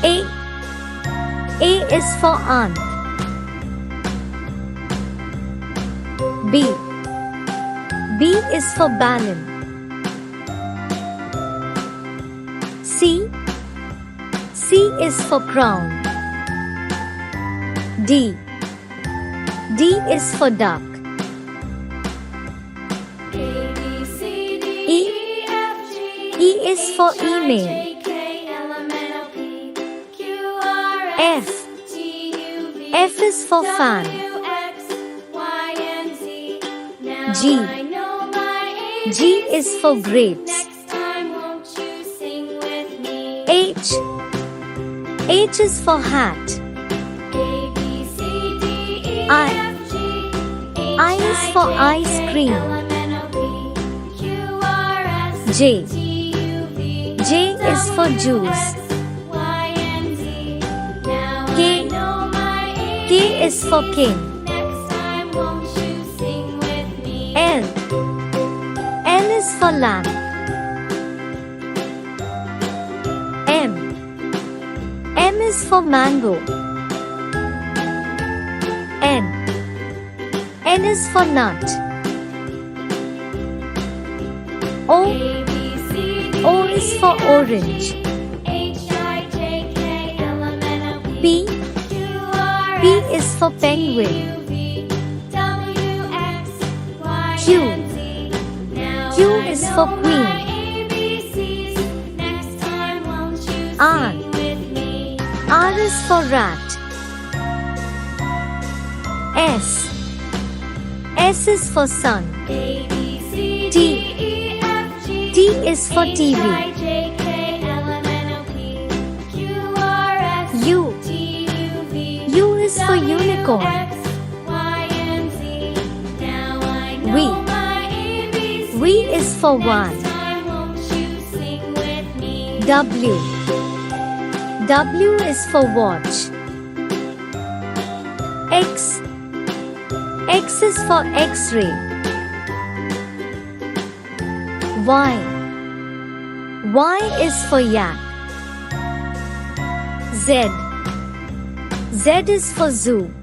A. A is for aunt. B. B is for balloon. C. C is for crown. D. D is for duck. E. E is for email. F. F is for fan. G. G is for grapes. H. H is for hat. I is for ice cream. J. J is for juice. K. K is for king. L. L is for lamp. M. M is for mango. N. N is for nut. O. O is for orange. P. P is for penguin. Q. Q is for queen. R. R is for rat. S. S is for sun. T. T is for TV. U. U is for unicorn. V. V is for one. W. W is for watch. X. X is for X-ray. Y. Y is for yak. Z. Z is for zoo.